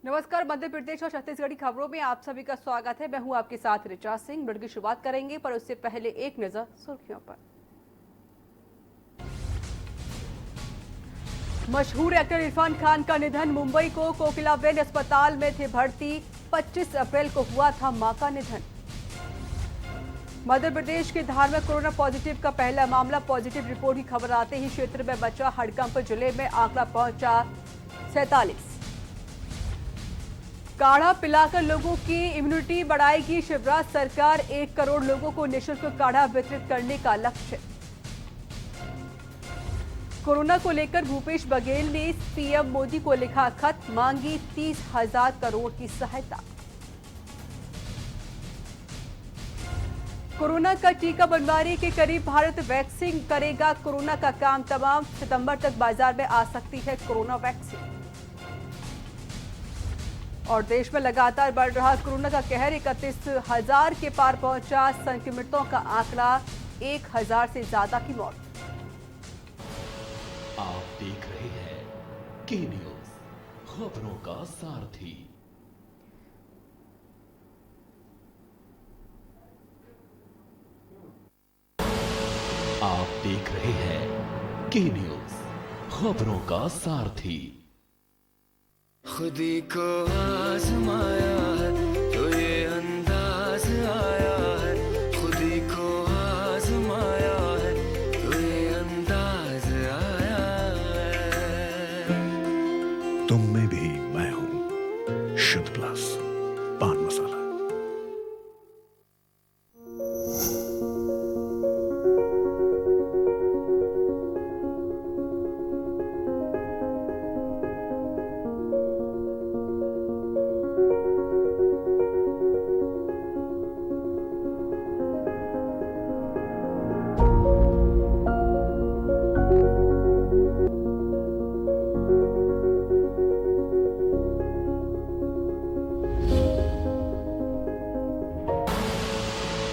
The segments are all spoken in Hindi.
नमस्कार। मध्य प्रदेश और छत्तीसगढ़ की खबरों में आप सभी का स्वागत है। मैं हूं आपके साथ ऋचा सिंह। बुलेटिन की शुरुआत करेंगे, पर उससे पहले एक नजर सुर्खियों पर। मशहूर एक्टर इरफान खान का निधन। मुंबई को कोकिलाबेन अस्पताल में थे भर्ती। 25 अप्रैल को हुआ था मां का निधन। मध्य प्रदेश के धार में कोरोना पॉजिटिव का पहला मामला। पॉजिटिव रिपोर्ट की खबर आते ही क्षेत्र में बचा हड़कंप। जिले में आंकड़ा पहुंचा 47। काढ़ा पिलाकर लोगों की इम्यूनिटी बढ़ाएगी शिवराज सरकार। 1 करोड़ लोगों को निःशुल्क काढ़ा वितरित करने का लक्ष्य। कोरोना को लेकर भूपेश बघेल ने पीएम मोदी को लिखा खत। मांगी 30,000 करोड़ की सहायता। कोरोना का टीका बनवाने के करीब। भारत वैक्सीन करेगा कोरोना का काम तमाम। सितंबर तक बाजार में आ सकती है कोरोना वैक्सीन। और देश में लगातार बढ़ रहा कोरोना का कहर। 31,000 के पार पहुंचा संक्रमितों का आंकड़ा। 1,000 से ज्यादा की मौत। आप देख रहे हैं के न्यूज, खबरों का सारथी। आप देख रहे हैं के न्यूज, खबरों का सारथी। खुदी को आजमाया है तो ये अंदाज आया है। खुदी को आजमाया है तो ये अंदाज आया है। तुम में भी मैं हूं। शुद्ध प्लस पान मसाला।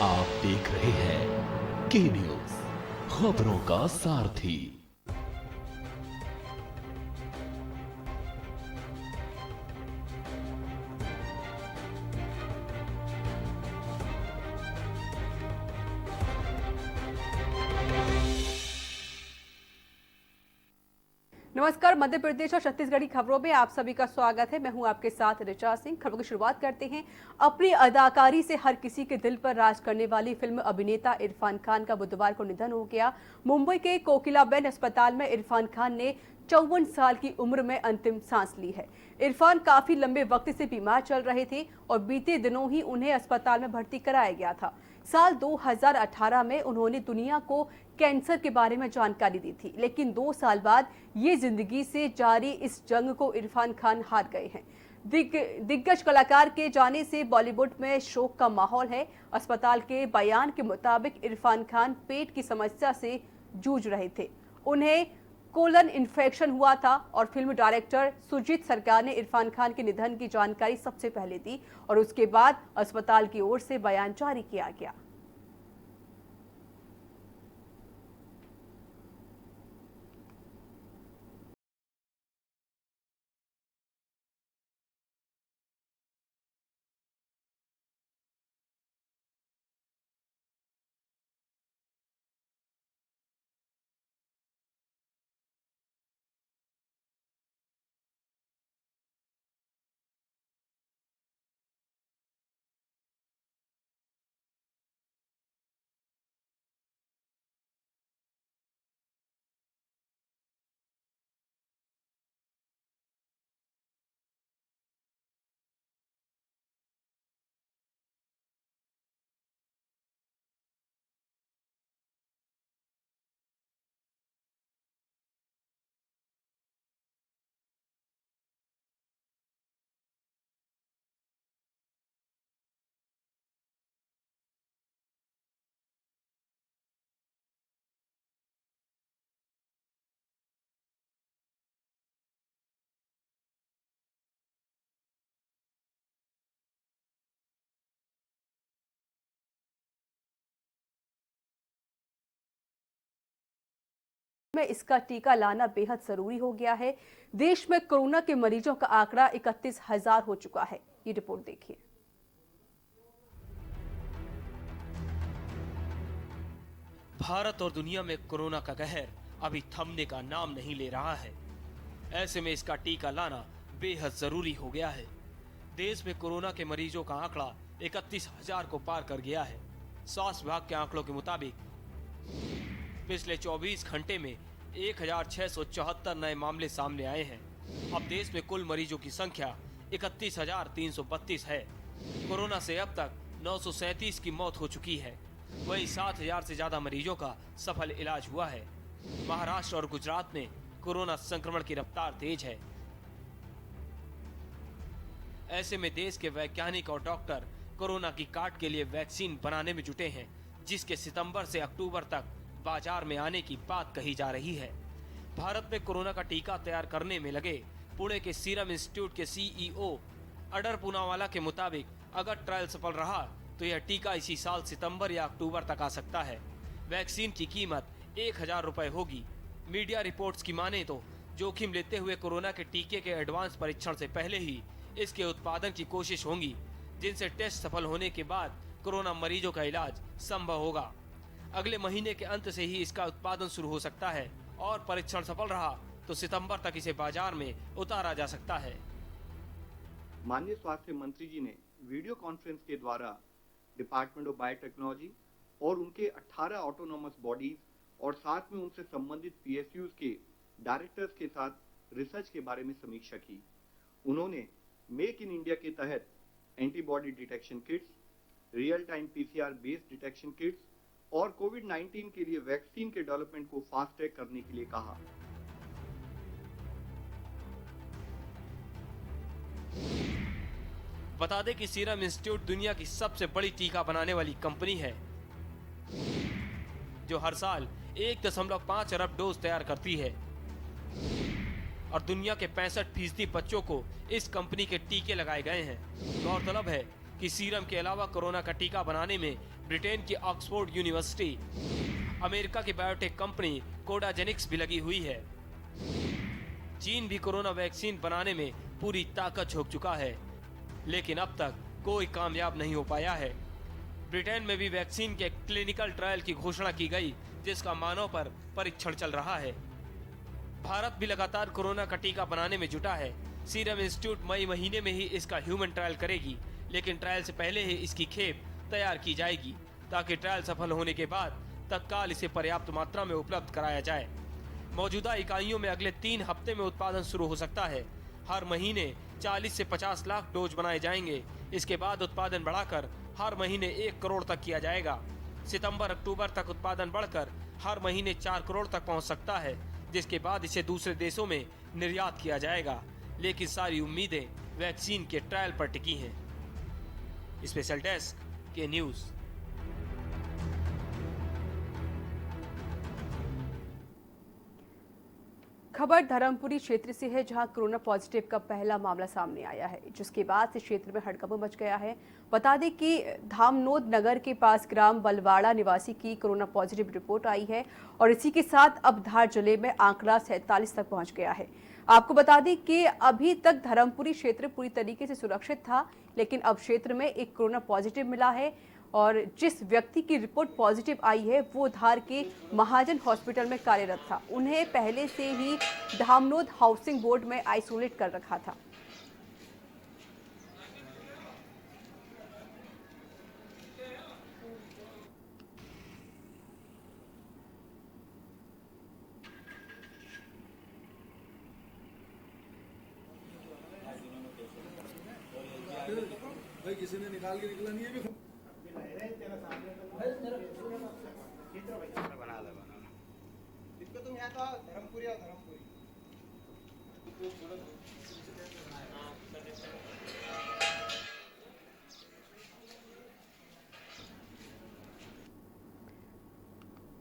आप देख रहे हैं के न्यूज, खबरों का सारथी। नमस्कार। मध्य प्रदेश और छत्तीसगढ़ की खबरों में आप सभी का स्वागत है। मैं हूं आपके साथ ऋचा सिंह। खबरों की शुरुआत करते हैं। अपनी अदाकारी से हर किसी के दिल पर राज करने वाली फिल्म अभिनेता इरफान खान का बुधवार को निधन हो गया। मुंबई के कोकिलाबेन अस्पताल में इरफान खान ने 54 साल की उम्र में अंतिम सांस ली है। इरफान काफी लंबे वक्त से बीमार चल रहे थे और बीते दिनों ही उन्हें अस्पताल में भर्ती कराया गया था। साल 2018 में उन्होंने दुनिया को कैंसर के बारे में जानकारी दी थी, लेकिन 2 साल बाद ये जिंदगी से जारी इस जंग को इरफान खान हार गए हैं। दिग्गज कलाकार के जाने से बॉलीवुड में शोक का माहौल है। अस्पताल के बयान के मुताबिक इरफान खान पेट की समस्या से जूझ रहे थे। उन्हें कोलन इन्फेक्शन हुआ था और फिल्म डायरेक्टर सुजीत सरकार ने इरफान खान के निधन की जानकारी सबसे पहले दी और उसके बाद अस्पताल की ओर से बयान जारी किया गया। में इसका टीका लाना बेहद जरूरी हो गया है। देश में कोरोना के मरीजों का आंकड़ा 31,000 हो चुका है। ये रिपोर्ट देखिए। भारत और दुनिया में कोरोना का कहर अभी थमने का नाम नहीं ले रहा है। ऐसे में इसका टीका लाना बेहद जरूरी हो गया है। देश में कोरोना के मरीजों का आंकड़ा 31,000 को पार कर गया है। स्वास्थ्य विभाग के आंकड़ों के मुताबिक पिछले 24 घंटे में 1,674 नए मामले सामने आए हैं। अब देश में कुल मरीजों की संख्या 31,332 है। कोरोना से अब तक 937 की मौत हो चुकी है। वहीं 7,000 से ज्यादा मरीजों का सफल इलाज हुआ है। महाराष्ट्र और गुजरात में कोरोना संक्रमण की रफ्तार तेज है। ऐसे में देश के वैज्ञानिक और डॉक्टर कोरोना की काट के लिए वैक्सीन बनाने में जुटे हैं, जिसके सितंबर से अक्टूबर तक बाजार में आने की बात कही जा रही है। भारत में कोरोना का टीका तैयार करने में लगे पुणे के सीरम इंस्टीट्यूट के सीईओ अडर पूनावाला के मुताबिक अगर ट्रायल सफल रहा तो यह टीका इसी साल सितंबर या अक्टूबर तक आ सकता है। वैक्सीन की कीमत 1,000 रुपए होगी। मीडिया रिपोर्ट्स की माने तो जोखिम लेते हुए कोरोना के टीके के एडवांस परीक्षण से पहले ही इसके उत्पादन की कोशिश होगी, जिनसे टेस्ट सफल होने के बाद कोरोना मरीजों का इलाज संभव होगा। अगले महीने के अंत से ही इसका उत्पादन शुरू हो सकता है और परीक्षण सफल रहा तो सितंबर तक इसे बाजार में उतारा जा सकता है। माननीय स्वास्थ्य मंत्री जी ने वीडियो कॉन्फ्रेंस के द्वारा डिपार्टमेंट ऑफ बायोटेक्नोलॉजी और उनके 18 ऑटोनोमस बॉडीज और साथ में उनसे संबंधित पीएसयूज के डायरेक्टर्स के साथ रिसर्च के बारे में समीक्षा की। उन्होंने मेक इन इंडिया के तहत antibody detection kits, real time PCR based detection kits और कोविड-19 के लिए वैक्सीन के डेवलपमेंट को फास्ट ट्रैक करने के लिए कहा। बता दें कि सीरम इंस्टीट्यूट दुनिया की सबसे बड़ी टीका बनाने वाली कंपनी है, जो हर साल 1.5 अरब डोज तैयार करती है और दुनिया के 65% बच्चों को इस कंपनी के टीके लगाए गए हैं। गौरतलब है कि सीरम के अलावा कोरोना का टीका बनाने में ब्रिटेन की ऑक्सफोर्ड यूनिवर्सिटी, अमेरिका की बायोटेक कंपनी कोडाजेनिक्स भी लगी हुई है। चीन भी कोरोना वैक्सीन बनाने में पूरी ताकत झोंक चुका है, लेकिन अब तक कोई कामयाब नहीं हो पाया है। ब्रिटेन में भी वैक्सीन के क्लिनिकल ट्रायल की घोषणा की गई, जिसका मानव पर परीक्षण चल रहा है। भारत भी लगातार कोरोना का टीका बनाने में जुटा है। सीरम इंस्टीट्यूट मई महीने में ही इसका ह्यूमन ट्रायल करेगी, लेकिन ट्रायल से पहले ही इसकी खेप तैयार की जाएगी ताकि ट्रायल सफल होने के बाद तत्काल इसे पर्याप्त मात्रा में उपलब्ध कराया जाए। मौजूदा इकाइयों में अगले 3 हफ्ते में उत्पादन शुरू हो सकता है। हर महीने 40 से 50 लाख डोज बनाए जाएंगे। इसके बाद उत्पादन बढ़ाकर हर महीने 1 करोड़ तक किया जाएगा। सितंबर अक्टूबर तक उत्पादन बढ़कर हर महीने 4 करोड़ तक पहुंच सकता है, जिसके बाद इसे दूसरे देशों में निर्यात किया जाएगा। लेकिन सारी उम्मीदें वैक्सीन के ट्रायल पर टिकी हैं। स्पेशल डेस्क के न्यूज़। खबर धर्मपुरी क्षेत्र से है, जहां कोरोना पॉजिटिव का पहला मामला सामने आया है, जिसके बाद से क्षेत्र में हड़कंप मच गया है। बता दें कि धामनोद नगर के पास ग्राम बलवाड़ा निवासी की कोरोना पॉजिटिव रिपोर्ट आई है और इसी के साथ अब धार जिले में आंकड़ा 47 तक पहुंच गया है। आपको बता दें कि अभी तक धर्मपुरी क्षेत्र पूरी तरीके से सुरक्षित था, लेकिन अब क्षेत्र में एक कोरोना पॉजिटिव मिला है और जिस व्यक्ति की रिपोर्ट पॉजिटिव आई है वो धार के महाजन हॉस्पिटल में कार्यरत था। उन्हें पहले से ही धामनोद हाउसिंग बोर्ड में आइसोलेट कर रखा था। भाई किसी ने निकाल के निकला नहीं है। इसको तुम यहाँ तो धर्मपुरी और धर्मपुरी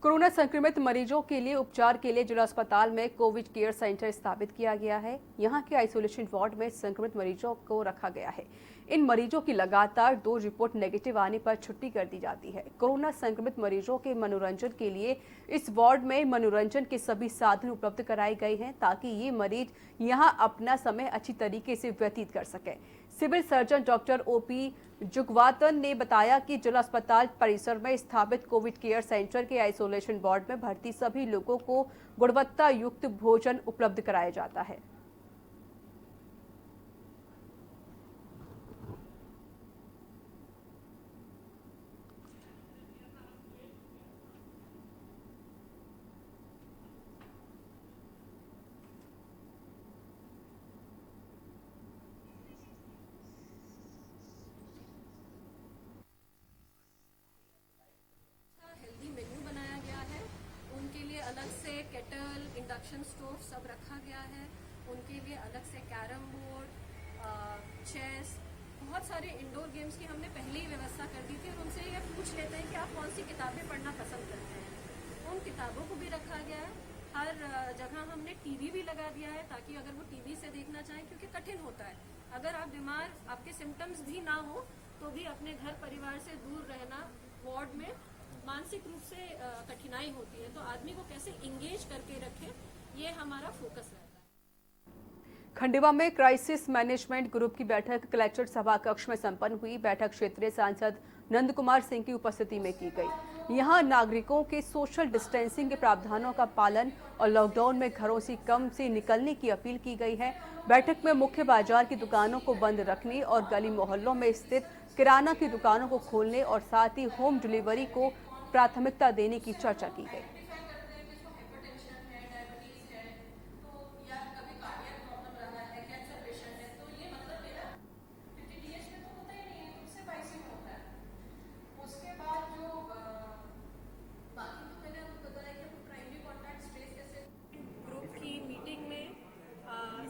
कोरोना संक्रमित मरीजों के लिए उपचार के लिए जिला अस्पताल में कोविड केयर सेंटर स्थापित किया गया है। यहां के आइसोलेशन वार्ड में संक्रमित मरीजों को रखा गया है। इन मरीजों की लगातार 2 रिपोर्ट नेगेटिव आने पर छुट्टी कर दी जाती है। कोरोना संक्रमित मरीजों के मनोरंजन के लिए इस वार्ड में मनोरंजन के सभी साधन उपलब्ध कराए गए हैं ताकि ये मरीज यहां अपना समय अच्छी तरीके से व्यतीत कर सकें। सिविल सर्जन डॉक्टर ओपी जुगवातन ने बताया कि जिला अस्पताल परिसर में स्थापित कोविड केयर सेंटर के आइसोलेशन वार्ड में भर्ती सभी लोगों को गुणवत्ता युक्त भोजन उपलब्ध कराया जाता है। हेल्दी मेन्यू बनाया गया है। उनके लिए अलग से केटल, इंडक्शन स्टोव सब रखा गया है। उनके लिए अलग से कैरम बोर्ड, चेस, बहुत सारे इंडोर गेम्स की हमने पहले ही व्यवस्था कर दी थी और उनसे ये पूछ लेते हैं कि आप कौन सी किताबें पढ़ना पसंद करते हैं। उन किताबों को भी रखा गया है। हर जगह हमने टीवी भी लगा दिया है ताकि अगर वो टीवी से देखना चाहें, क्योंकि कठिन होता है, अगर आप बीमार, आपके सिम्टम्स भी ना हो तो भी अपने घर परिवार से दूर रहना, वार्ड में मानसिक रूप से कठिनाई होती है, तो आदमी को कैसे इंगेज करके रखें, ये हमारा फोकस रहता है। खंडवा में क्राइसिस मैनेजमेंट ग्रुप की बैठक कलेक्ट्रेट सभा कक्ष में संपन्न हुई। बैठक क्षेत्रीय सांसद नंद कुमार सिंह की उपस्थिति में की गई। यहां नागरिकों के सोशल डिस्टेंसिंग के प्रावधानों का पालन और लॉकडाउन में घरों से कम से निकलने की अपील की गई है। बैठक में मुख्य बाजार की दुकानों को बंद रखने और गली मोहल्लों में स्थित किराना की दुकानों को खोलने और साथ ही होम डिलीवरी को प्राथमिकता देने की चर्चा की गई। ग्रुप की मीटिंग में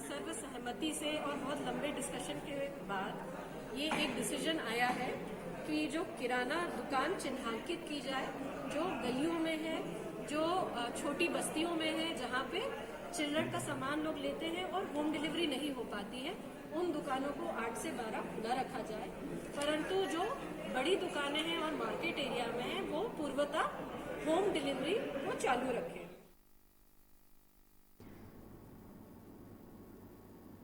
सर्वसहमति से और बहुत लंबे डिस्कशन के बाद ये एक डिसीजन आया है कि जो किराना दुकान चिन्हांकित की जाए, जो गलियों में है, जो छोटी बस्तियों में है, जहाँ पे चिल्लर का सामान लोग लेते हैं और होम डिलीवरी नहीं हो पाती है, उन दुकानों को 8 से 12 खुला रखा जाए। परंतु जो बड़ी दुकानें हैं और मार्केट एरिया में हैं, वो पूर्वतः होम डिलीवरी को चालू रखें।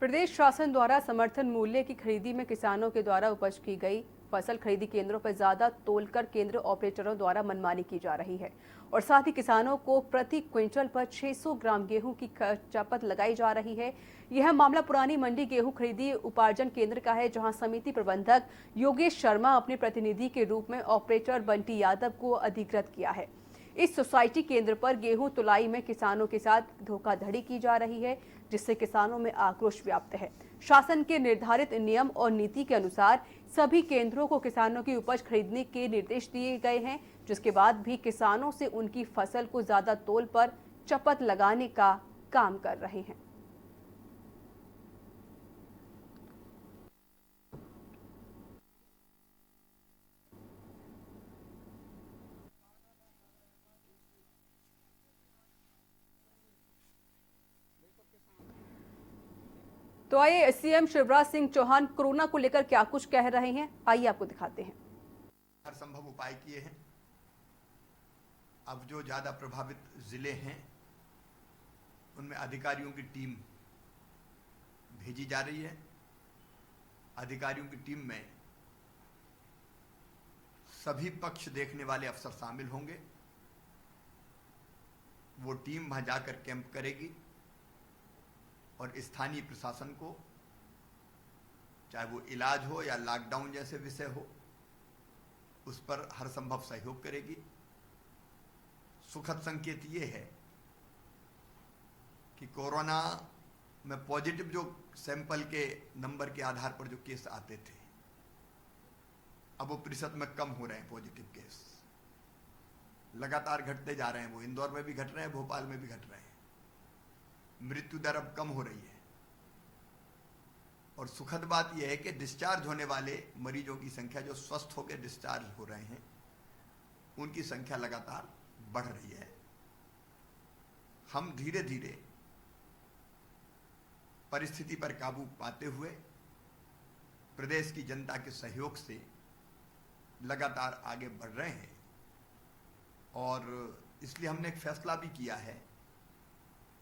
प्रदेश शासन द्वारा समर्थन मूल्य की खरीदी में किसानों के द्वारा उपज की गई फसल खरीदी केंद्रों पर ज्यादा तोलकर केंद्र ऑपरेटरों द्वारा मनमानी की जा रही है और साथ ही किसानों को प्रति क्विंटल पर 600 ग्राम गेहूं की खर्चापत लगाई जा रही है। यह मामला पुरानी मंडी गेहूं खरीदी उपार्जन केंद्र का है, जहां समिति प्रबंधक योगेश शर्मा अपने प्रतिनिधि के रूप में ऑपरेटर बंटी यादव को अधिकृत किया है। इस सोसाइटी केंद्र पर गेहूं तुलाई में किसानों के साथ धोखाधड़ी की जा रही है, जिससे किसानों में आक्रोश व्याप्त है। शासन के निर्धारित नियम और नीति के अनुसार सभी केंद्रों को किसानों की उपज खरीदने के निर्देश दिए गए हैं, जिसके बाद भी किसानों से उनकी फसल को ज्यादा तोल पर चपत लगाने का काम कर रहे हैं। तो आइए सीएम शिवराज सिंह चौहान कोरोना को लेकर क्या कुछ कह रहे हैं, आइए आपको दिखाते हैं। हर संभव उपाय किए हैं। अब जो ज़्यादा प्रभावित जिले हैं उनमें अधिकारियों की टीम भेजी जा रही है। अधिकारियों की टीम में सभी पक्ष देखने वाले अफसर शामिल होंगे। वो टीम वहाँ जाकर कैंप करेगी और स्थानीय प्रशासन को, चाहे वो इलाज हो या लॉकडाउन जैसे विषय हो, उस पर हर संभव सहयोग करेगी। सुखद संकेत ये है कि कोरोना में पॉजिटिव जो सैंपल के नंबर के आधार पर जो केस आते थे, अब वो प्रतिशत में कम हो रहे हैं। पॉजिटिव केस लगातार घटते जा रहे हैं। वो इंदौर में भी घट रहे हैं, भोपाल में भी घट रहे हैं। मृत्यु दर अब कम हो रही है। और सुखद बात यह है कि डिस्चार्ज होने वाले मरीजों की संख्या, जो स्वस्थ होकर डिस्चार्ज हो रहे हैं, उनकी संख्या लगातार बढ़ रही है। हम धीरे धीरे परिस्थिति पर काबू पाते हुए प्रदेश की जनता के सहयोग से लगातार आगे बढ़ रहे हैं और इसलिए हमने एक फैसला भी किया है।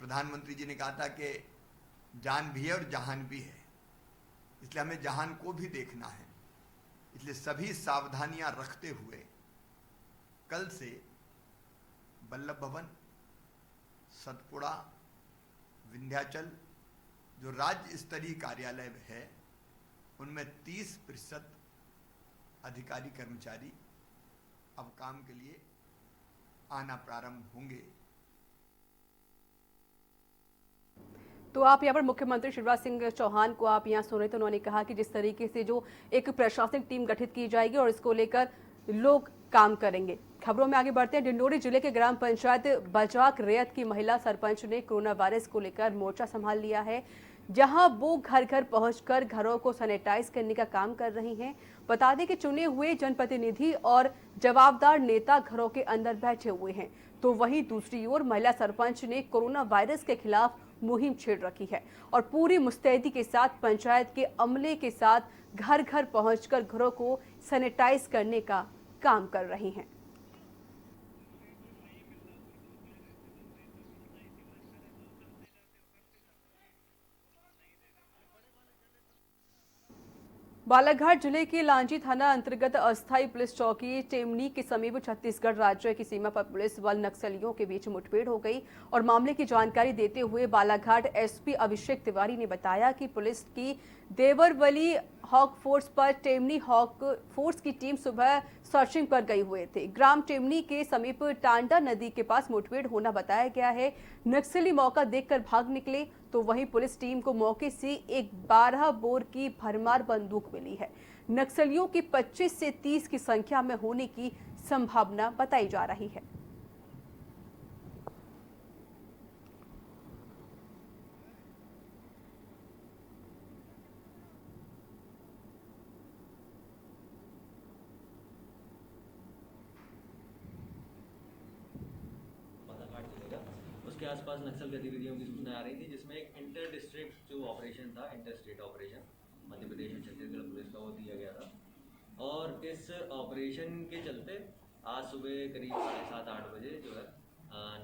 प्रधानमंत्री जी ने कहा था कि जान भी है और जहान भी है, इसलिए हमें जहान को भी देखना है। इसलिए सभी सावधानियां रखते हुए कल से वल्लभ भवन, सतपुड़ा, विंध्याचल जो राज्य स्तरीय कार्यालय है उनमें 30% अधिकारी कर्मचारी अब काम के लिए आना प्रारंभ होंगे। तो आप यहाँ पर मुख्यमंत्री शिवराज सिंह चौहान को आप यहाँ सुन रहे थे, उन्होंने कहा कि जिस तरीके से जो एक प्रशासनिक टीम गठित की जाएगी और इसको लेकर लोग काम करेंगे। खबरों में आगे बढ़ते हैं। डिंडोरी जिले के ग्राम पंचायत बजाक रेयत की महिला सरपंच ने कोरोना वायरस को लेकर मोर्चा संभाल लिया है, जहां वो घर घर पहुंचकर घरों को सैनिटाइज करने का काम कर रही हैं। बता दें कि चुने हुए जनप्रतिनिधि और जवाबदार नेता घरों के अंदर बैठे हुए हैं, तो वहीं दूसरी ओर महिला सरपंच ने कोरोना वायरस के खिलाफ मुहिम छेड़ रखी है और पूरी मुस्तैदी के साथ पंचायत के अमले के साथ घर घर पहुंचकर घरों को सैनिटाइज करने का काम कर रही हैं। बालाघाट जिले के लांजी थाना अंतर्गत अस्थायी पुलिस चौकी टेमनी के समीप छत्तीसगढ़ राज्य की सीमा पर पुलिस व नक्सलियों के बीच मुठभेड़ हो गई और मामले की जानकारी देते हुए बालाघाट एसपी अभिषेक तिवारी ने बताया कि पुलिस की देवरवली हॉक फोर्स पर टेमनी हॉक फोर्स की टीम सुबह सर्चिंग पर गए हुए थे। ग्राम टेमनी के समीप टांडा नदी के पास मुठभेड़ होना बताया गया है। नक्सली मौका देखकर भाग निकले, तो वहीं पुलिस टीम को मौके से एक 12 बोर की भरमार बंदूक मिली है। नक्सलियों की 25 से 30 की संख्या में होने की संभावना बताई जा रही है। उसके आसपास नक्सल गतिविधियों की सूचना आ रही थी, जिसमें एक इंटर डिस्ट्रिक्ट जो ऑपरेशन था, inter state operation Madhya Pradesh और छत्तीसगढ़ पुलिस का वो दिया गया था। और इस ऑपरेशन के चलते आज सुबह करीब 7:30-8 बजे जो है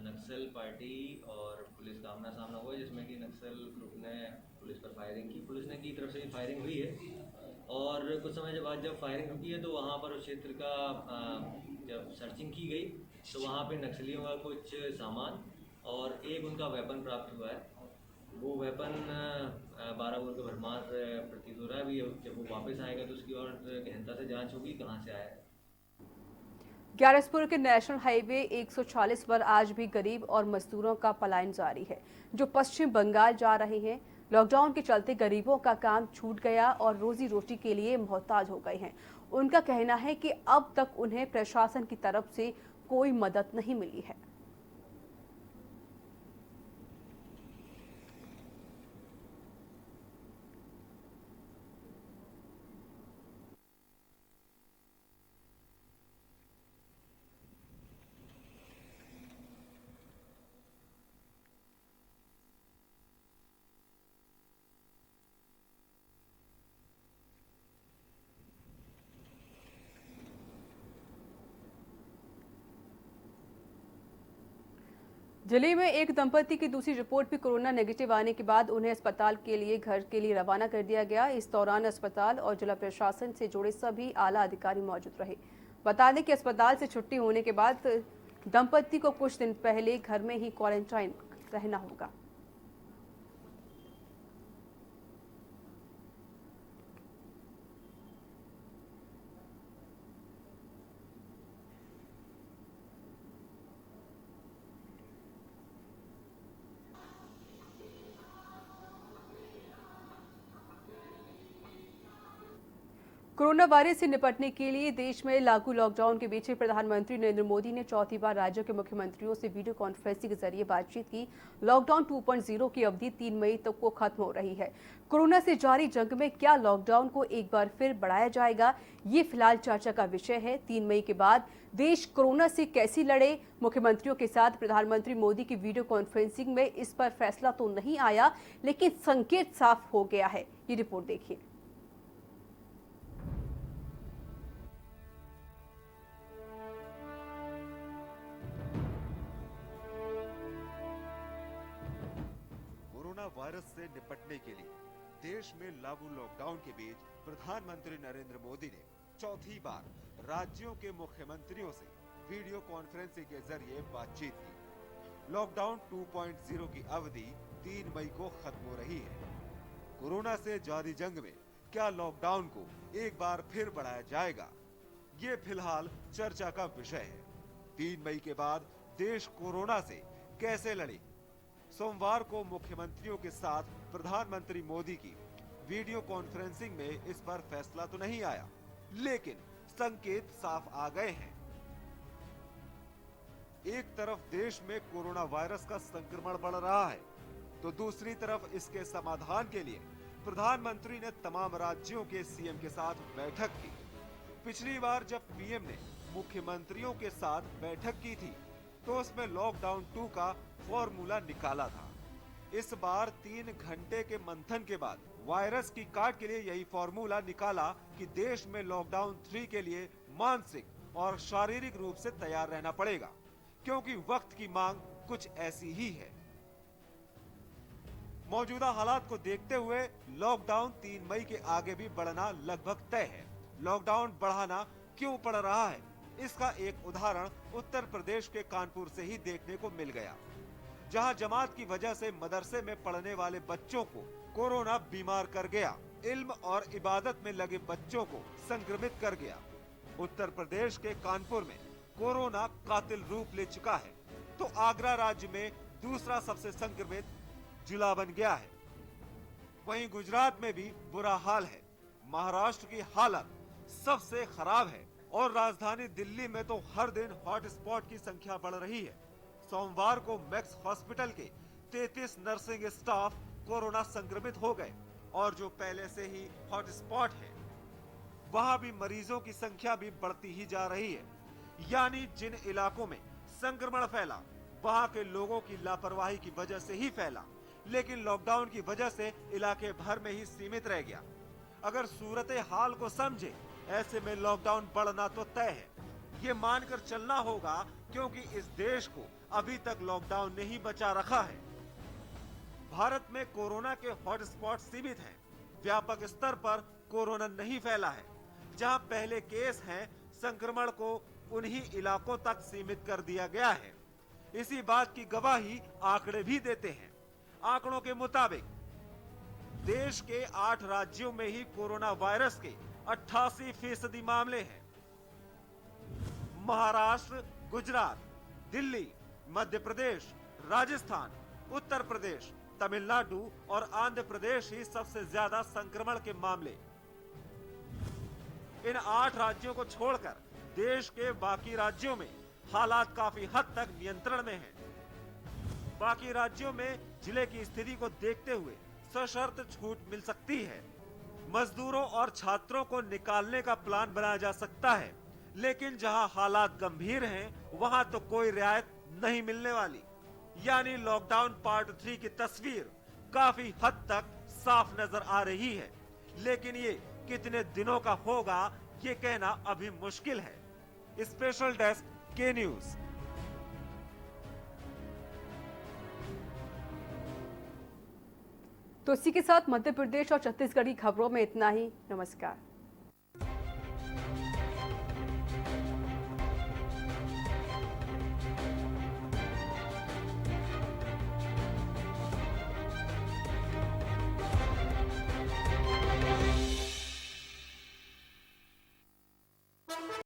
नक्सल पार्टी और पुलिस का आमना सामना हुआ, जिसमें कि नक्सल ग्रुप ने पुलिस पर फायरिंग की। पुलिस ने की तरफ से भी फायरिंग हुई है और कुछ समय के बाद जब फायरिंग रुकी है तो वहाँ पर उस क्षेत्र का जब सर्चिंग की गई तो वहाँ पे नक्सलियों का कुछ सामान और एक उनका वेपन प्राप्त हुआ है। वो वेपन 12 बोर का भरमार प्रतीत हो रहा है। अभी जब वो वापस आएगा तो उसकी और गहनता से जांच होगी कहाँ से आया है। ग्यारसपुर के नेशनल हाईवे 140 पर आज भी गरीब और मजदूरों का पलायन जारी है, जो पश्चिम बंगाल जा रहे हैं। लॉकडाउन के चलते गरीबों का काम छूट गया और रोजी रोटी के लिए मोहताज हो गए हैं। उनका कहना है कि अब तक उन्हें प्रशासन की तरफ से कोई मदद नहीं मिली है। जिले में एक दंपति की दूसरी रिपोर्ट भी कोरोना नेगेटिव आने के बाद उन्हें अस्पताल के लिए घर के लिए रवाना कर दिया गया। इस दौरान अस्पताल और जिला प्रशासन से जुड़े सभी आला अधिकारी मौजूद रहे। बता दें कि अस्पताल से छुट्टी होने के बाद दंपति को कुछ दिन पहले घर में ही क्वारंटाइन रहना होगा। कोरोना वायरस से निपटने के लिए देश में लागू लॉकडाउन के बीच प्रधानमंत्री नरेंद्र मोदी ने चौथी बार राज्यों के मुख्यमंत्रियों से वीडियो कॉन्फ्रेंसिंग के जरिए बातचीत की। लॉकडाउन 2.0 की अवधि 3 मई तक को खत्म हो रही है। कोरोना से जारी जंग में क्या लॉकडाउन को एक बार फिर बढ़ाया जाएगा, ये फिलहाल चर्चा का विषय है। 3 मई के बाद देश कोरोना से कैसे लड़े, मुख्यमंत्रियों के साथ प्रधानमंत्री मोदी की वीडियो कॉन्फ्रेंसिंग में इस पर फैसला तो नहीं आया, लेकिन संकेत साफ हो गया है। ये रिपोर्ट देखिए। कोरोना वायरस से निपटने के लिए देश में लागू लॉकडाउन के बीच प्रधानमंत्री नरेंद्र मोदी ने चौथी बार राज्यों के मुख्यमंत्रियों से वीडियो कॉन्फ्रेंसिंग के जरिए बातचीत की। लॉकडाउन 2.0 की अवधि 3 मई को खत्म हो रही है। कोरोना से जारी जंग में क्या लॉकडाउन को एक बार फिर बढ़ाया जाएगा, ये फिलहाल चर्चा का विषय है। 3 मई के बाद देश कोरोना से कैसे लड़े। सोमवार को मुख्यमंत्रियों के साथ प्रधानमंत्री मोदी की वीडियो कॉन्फ्रेंसिंग में इस पर फैसला तो नहीं आया, लेकिन संकेत साफ आ गए हैं। एक तरफ देश में कोरोना वायरस का संक्रमण बढ़ रहा है, तो दूसरी तरफ इसके समाधान के लिए प्रधानमंत्री ने तमाम राज्यों के सीएम के साथ बैठक की। पिछली बार जब पीएम ने मुख्यमंत्रियों के साथ बैठक की थी, तो उसमें लॉकडाउन 2 का फॉर्मूला निकाला था। इस बार 3 घंटे के मंथन के बाद वायरस की काट के लिए यही फॉर्मूला निकाला कि देश में लॉकडाउन 3 के लिए मानसिक और शारीरिक रूप से तैयार रहना पड़ेगा, क्योंकि वक्त की मांग कुछ ऐसी ही है। मौजूदा हालात को देखते हुए लॉकडाउन 3 मई के आगे भी बढ़ना लगभग तय है। लॉकडाउन बढ़ाना क्यों पड़ रहा है, इसका एक उदाहरण उत्तर प्रदेश के कानपुर से ही देखने को मिल गया, जहां जमात की वजह से मदरसे में पढ़ने वाले बच्चों को कोरोना बीमार कर गया, इल्म और इबादत में लगे बच्चों को संक्रमित कर गया। उत्तर प्रदेश के कानपुर में कोरोना कातिल रूप ले चुका है, तो आगरा राज्य में दूसरा सबसे संक्रमित जिला बन गया है। वहीं गुजरात में भी बुरा हाल है। महाराष्ट्र की हालत सबसे खराब है और राजधानी दिल्ली में तो हर दिन हॉटस्पॉट की संख्या बढ़ रही है। सोमवार को मैक्स हॉस्पिटल के 33 नर्सिंग स्टाफ कोरोना संक्रमित हो गए और जो पहले से ही हॉटस्पॉट है, वहां भी मरीजों की संख्या भी बढ़ती ही जा रही है। यानी जिन इलाकों में संक्रमण फैला, वहां के लोगों की लापरवाही की वजह से ही फैला, लेकिन लॉकडाउन की वजह से इलाके भर में ही सीमित रह गया। अगर सूरत हाल को समझे, ऐसे में लॉकडाउन बढ़ना तो तय है। ये मानकर चलना होगा, क्योंकि इस देश को अभी तक लॉकडाउन ने ही बचा रखा है। भारत में कोरोना के हॉटस्पॉट सीमित हैं। व्यापक स्तर पर कोरोना नहीं फैला है। जहां पहले केस हैं, संक्रमण को उन्हीं इलाकों तक सीमित कर दिया गया है। इसी बात की गवाही आंकड़े भी देते हैं। आंकड़ों के मुताबिक देश के 8 राज्यों में ही कोरोना वायरस के 88% मामले हैं। महाराष्ट्र, गुजरात, दिल्ली, मध्य प्रदेश, राजस्थान, उत्तर प्रदेश, तमिलनाडु और आंध्र प्रदेश ही सबसे ज्यादा संक्रमण के मामले। इन 8 राज्यों को छोड़कर देश के बाकी राज्यों में हालात काफी हद तक नियंत्रण में हैं। बाकी राज्यों में जिले की स्थिति को देखते हुए सशर्त छूट मिल सकती है। मजदूरों और छात्रों को निकालने का प्लान बनाया जा सकता है, लेकिन जहां हालात गंभीर हैं, वहां तो कोई रियायत नहीं मिलने वाली। यानी लॉकडाउन पार्ट 3 की तस्वीर काफी हद तक साफ नजर आ रही है, लेकिन ये कितने दिनों का होगा, ये कहना अभी मुश्किल है। स्पेशल डेस्क के न्यूज। तो इसी के साथ मध्य प्रदेश और छत्तीसगढ़ की खबरों में इतना ही। नमस्कार।